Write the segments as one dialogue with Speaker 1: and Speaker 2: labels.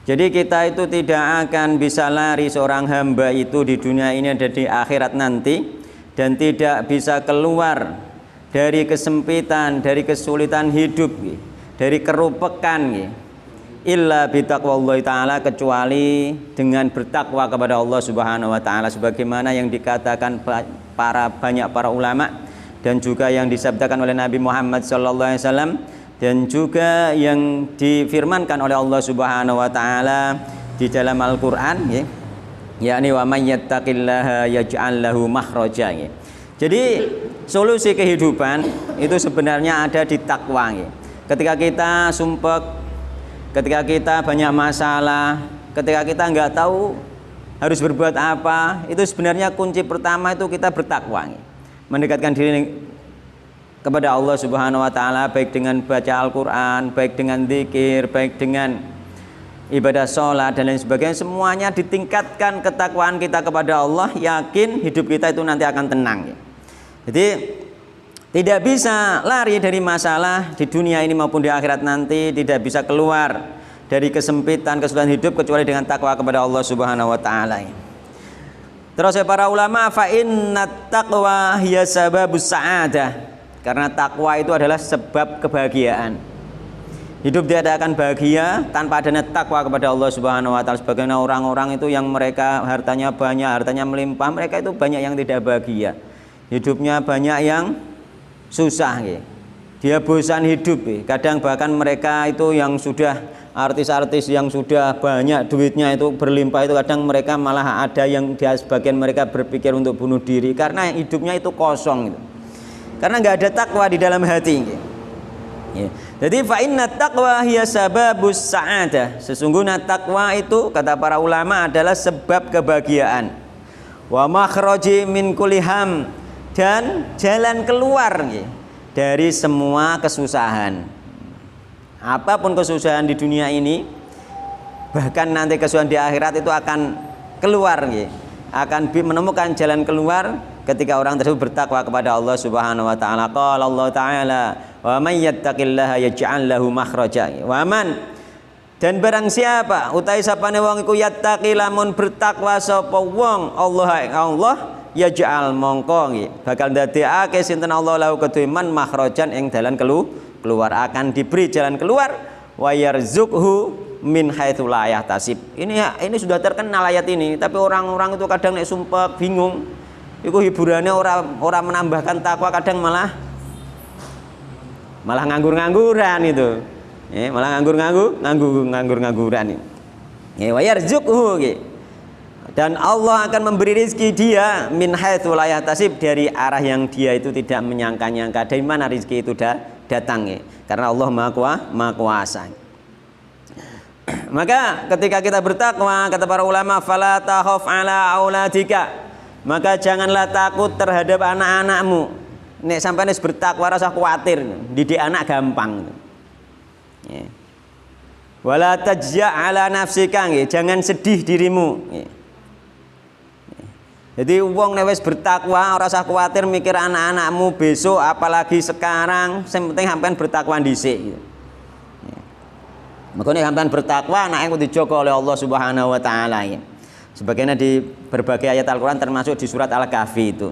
Speaker 1: Jadi kita itu tidak akan bisa lari seorang hamba itu di dunia ini dan di akhirat nanti, dan tidak bisa keluar dari kesempitan, dari kesulitan hidup, dari kerupekan, illa bitaqwallahi ta'ala, kecuali dengan bertakwa kepada Allah Subhanahu wa taala, sebagaimana yang dikatakan banyak para ulama dan juga yang disabdakan oleh Nabi Muhammad sallallahu alaihi wasallam, dan juga yang difirmankan oleh Allah Subhanahu wa taala di dalam Al-Qur'an, yakni wa may yattaqillaha yaj'al lahu makhraja. Jadi solusi kehidupan itu sebenarnya ada di takwa. Ketika kita sumpek, ketika kita banyak masalah, ketika kita nggak tahu harus berbuat apa, itu sebenarnya kunci pertama itu kita bertakwa, mendekatkan diri kepada Allah Subhanahu wa taala, baik dengan baca Al-Qur'an, baik dengan zikir, baik dengan ibadah sholat dan lain sebagainya. Semuanya ditingkatkan ketakwaan kita kepada Allah, yakin hidup kita itu nanti akan tenang. Jadi tidak bisa lari dari masalah di dunia ini maupun di akhirat nanti, tidak bisa keluar dari kesempitan kesulitan hidup kecuali dengan takwa kepada Allah Subhanahu wa taala. Terus para ulama, fa innat taqwa hiya sababus sa'adah. Karena takwa itu adalah sebab kebahagiaan. Hidup tidak akan bahagia tanpa adanya takwa kepada Allah Subhanahu wa taala. Sebagaimana orang-orang itu yang mereka hartanya banyak, hartanya melimpah, mereka itu banyak yang tidak bahagia. Hidupnya banyak yang susah, dia bosan hidup. Kadang bahkan mereka itu yang sudah artis-artis yang sudah banyak duitnya itu berlimpah, itu kadang mereka malah ada yang sebagian mereka berpikir untuk bunuh diri karena hidupnya itu kosong gitu. Karena nggak ada takwa di dalam hati. Jadi fa inna taqwa hiya sababus sa'adah. Sesungguhnya takwa itu kata para ulama adalah sebab kebahagiaan. Wa makhraji min kulli ham, dan jalan keluar dari semua kesusahan. Apapun kesusahan di dunia ini, bahkan nanti kesusahan di akhirat itu akan keluar, akan menemukan jalan keluar ketika orang tersebut bertakwa kepada Allah Subhanahu wa taala. Qala Allah taala, "Wa may yattaqillaha yaj'al lahu makhraja." Wa man, dan barang siapa utahe sapane wong iku yattaqi, lamun bertakwa sapa wong Allah yaj'al, mongko bakal ndadekake sinten Allah lahu kedue man makhrajan ing dalan keluar, akan diberi jalan keluar, wa yarzuqhu min haitsu la yahtasib. Ini sudah terkenal ayat ini, tapi orang-orang itu kadang nek sumpek bingung. Iku hiburannya orang menambahkan takwa, kadang malah nganggur-ngangguran itu. Malah nganggur-ngangguran. Wa yarzuqhu, dan Allah akan memberi rezeki dia min haitsu la yahtasib, dari arah yang dia itu tidak menyangka-nyangka. Dari mana rezeki itu datang, karena Allah Maha Kuasa. Maka ketika kita bertakwa, kata para ulama, fala takhaf ala auladika, maka janganlah takut terhadap anak-anakmu. Nek sampai nis bertakwa rasa khawatir, didik anak gampang. Wala tajza ala nafsika, jangan sedih dirimu. Jadi wong nek wis bertakwa ora usah khawatir mikir anak-anakmu besok, apalagi sekarang. Yang penting sampean bertakwa dhisik. Makanya sampean bertakwa, anake kudu dijaga oleh Allah Subhanahu wa taala. Sebagaimana di berbagai ayat Al-Quran, termasuk di surat Al-Kahfi itu.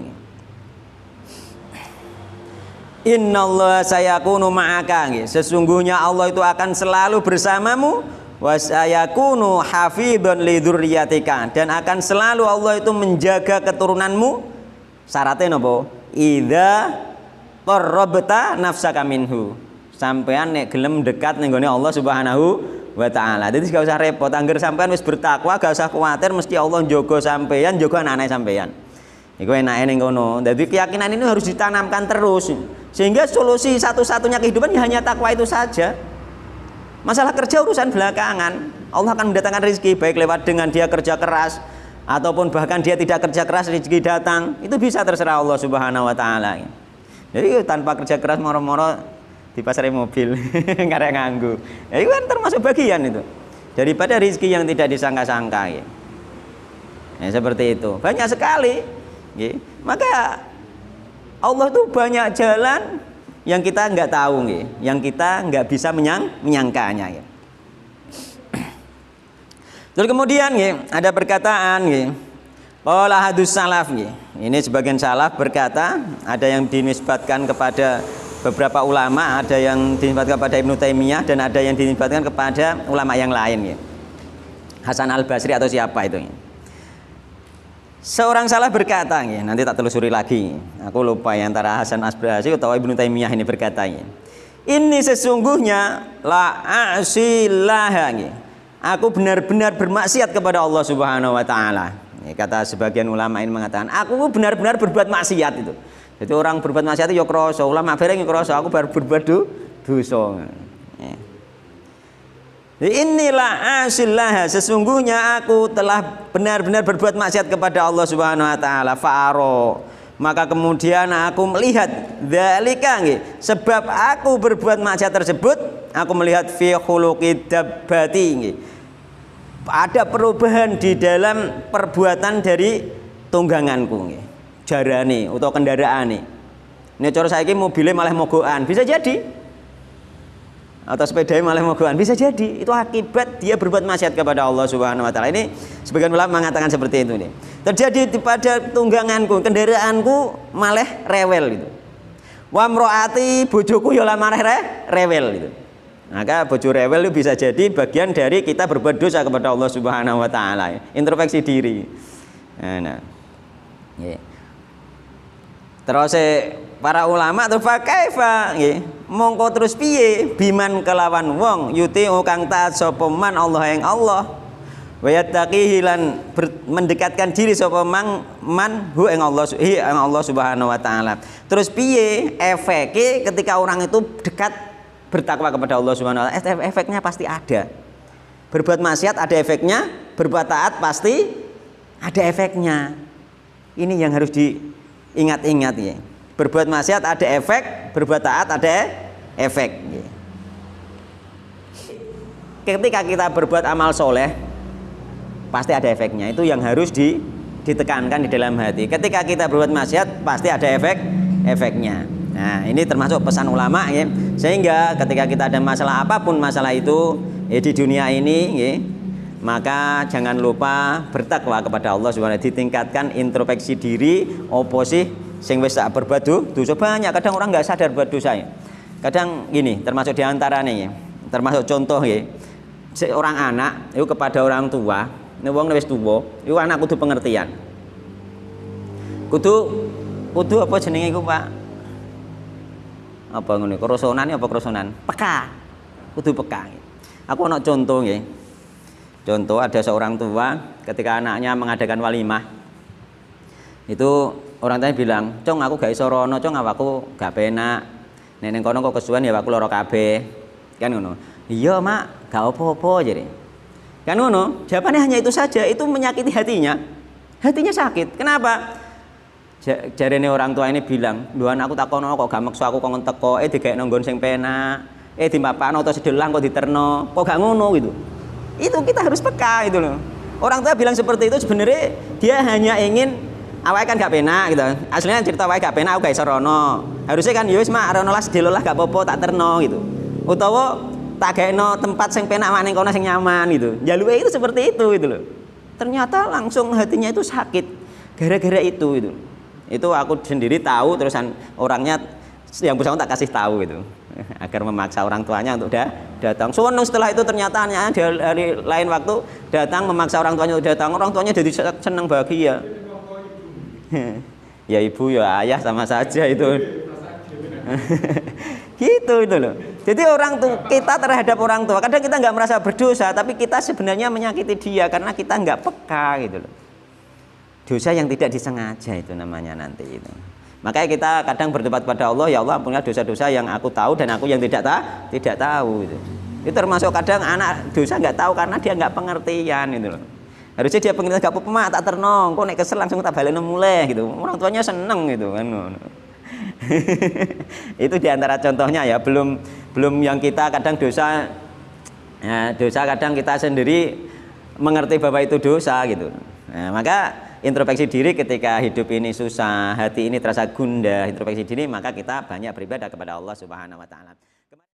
Speaker 1: Innallaha sayakunu ma'aka, sesungguhnya Allah itu akan selalu bersamamu. Wa sayakunu hafidhan li dzurriyyatika, dan akan selalu Allah itu menjaga keturunanmu. Syaratnya napa? Idza qarrabta nafsaka minhu, sampean nek gelem dekat ning gone Allah Subhanahu wa ta'ala. Jadi gak usah repot, angger sampean wis bertakwa gak usah khawatir mesti Allah njogo sampean, njogo anak-anak sampean. Iku enake ning kono. Jadi keyakinan ini harus ditanamkan terus, sehingga solusi satu-satunya kehidupan hanya takwa itu saja. Masalah kerja urusan belakangan. Allah akan mendatangkan rezeki baik lewat dengan dia kerja keras ataupun bahkan dia tidak kerja keras rezeki datang. Itu bisa terserah Allah Subhanahu wa taala. Jadi tanpa kerja keras moro-moro di pasar mobil nggak ada nganggu. Ya, itu kan termasuk bagian itu daripada rezeki yang tidak disangka-sangka. Ya, seperti itu banyak sekali. Ya. Maka Allah itu banyak jalan yang kita nggak tahu, yang kita nggak bisa menyangkanya. Terus kemudian ada perkataan qala hadus salaf ini sebagian salaf berkata, ada yang dinisbatkan kepada beberapa ulama, ada yang dinisbatkan kepada Ibnu Taimiyah dan ada yang dinisbatkan kepada ulama yang lain Hasan Al-Basri atau siapa itu Seorang salaf berkata nanti tak telusuri lagi. Aku lupa antara Hasan Al-Basri atau Ibnu Taimiyah ini berkata ini sesungguhnya la asilaha aku benar-benar bermaksiat kepada Allah Subhanahu wa taala. Kata sebagian ulama ini mengatakan, aku benar-benar berbuat maksiat itu. Jadi orang berbuat maksiat itu ya krasa, ulama bareng ya krasa, aku baru berbuat dosa. Inilah asilaha, sesungguhnya aku telah benar-benar berbuat maksiat kepada Allah Subhanahu wa taala. Fa'aro, maka kemudian aku melihat dzalika sebab aku berbuat maksiat tersebut, aku melihat fi khuluqid dabbati ada perubahan di dalam perbuatan dari tungganganku jarane atau kendaraan ini cara saiki mobilnya malah mogokan bisa jadi atau sepedanya malah mogokan bisa jadi itu akibat dia berbuat maksiat kepada Allah Subhanahu wa taala. Ini sebagian ulama mengatakan seperti itu terjadi pada tungganganku, kendaraanku malah rewel gitu. Wa mroati, bojoku ya malah rewel gitu. Maka bojo rewel itu bisa jadi bagian dari kita berbuat dosa kepada Allah Subhanahu wa taala. Introspeksi diri. Nah. Terus para ulama terus kaifa mongko terus piye biman kelawan wong yuti kang taat sapa man Allah yang Allah wa yattaqihi lan mendekatkan diri sapa man hu ing Allah Subhanahu wa taala. Terus piye efeke ketika orang itu dekat bertakwa kepada Allah Subhanahu wa taala? Efeknya pasti ada. Berbuat maksiat ada efeknya, berbuat taat pasti ada efeknya. Ini yang harus diingat-ingat Berbuat maksiat ada efek, berbuat taat ada efek. Ketika kita berbuat amal soleh, pasti ada efeknya. Itu yang harus ditekankan di dalam hati. Ketika kita berbuat maksiat, pasti ada efeknya. Nah, ini termasuk pesan ulama Sehingga ketika kita ada masalah apapun masalah itu di dunia ini maka jangan lupa bertakwa kepada Allah Subhanahu wa taala, ditingkatkan introspeksi diri, opo sih sing wis tak berbuat dosa. Banyak kadang orang nggak sadar berbuat dosa Kadang gini, termasuk diantaranya termasuk contoh seorang anak itu kepada orang tua, ini wong wis tuwa, itu anak kudu pengertian. Kudu apa jenenge iku, Pak? Apa ngono? Kerosonan apa kerosonan? Peka. Kudu peka. Aku ana contoh Contoh ada seorang tua ketika anaknya mengadakan walimah. Itu orang tuanya bilang, "Cong, aku gak iso rono, Cong, aku gak penak. Nek ning kono kok kesuwen ya aku lara kabeh." Kan ngono. "Iya, Mak, gak apa-apa," jadi. Kan ngono. Jawabannya hanya itu saja, itu menyakiti hatinya. Hatinya sakit. Kenapa? Jarene orang tua ini bilang, "Lho anakku takono kok gak maksa aku kon teko, digekno nggon sing penak. Dimpapakno atau sedelang kok diterno. Kok gak ngono gitu." Itu kita harus peka itu loh. Orang tua bilang seperti itu sebenarnya dia hanya ingin awake kan gak penak gitu. Aslinya cerita awake gak penak aku gak iso rono. Harusnya kan ya wis Mak rono lah sedelolah gak apa-apa tak terno gitu. Utawa tak gaekno tempat sing penak ning kono sing nyaman gitu. Jaluke itu seperti itu gitu loh. Ternyata langsung hatinya itu sakit gara-gara itu. Itu aku sendiri tahu, terusan orangnya yang bersangkutan tak kasih tahu gitu agar memaksa orang tuanya untuk datang. Setelah itu ternyata di hari lain waktu datang memaksa orang tuanya untuk datang. Orang tuanya jadi senang bahagia. Ya ibu ya ayah sama saja itu. Gitu itu loh. Jadi kita terhadap orang tua kadang kita nggak merasa berdosa, tapi kita sebenarnya menyakiti dia karena kita nggak peka gitu loh. Dosa yang tidak disengaja itu namanya nanti itu. Makanya kita kadang bertobat pada Allah, ya Allah ampunilah dosa-dosa yang aku tahu dan aku yang tidak tahu itu. Itu termasuk kadang anak dosa nggak tahu karena dia nggak pengertian itu loh. Harusnya dia pengertian gak apa-apa Mak tak ternong, kok nek kesel langsung tak baleni mulai gitu. Orang tuanya seneng gitu kan. Itu diantara contohnya ya, belum yang kita kadang dosa kadang kita sendiri mengerti bahwa itu dosa gitu. Nah, maka introspeksi diri ketika hidup ini susah, hati ini terasa gundah, introspeksi diri maka kita banyak beribadah kepada Allah Subhanahu wa taala.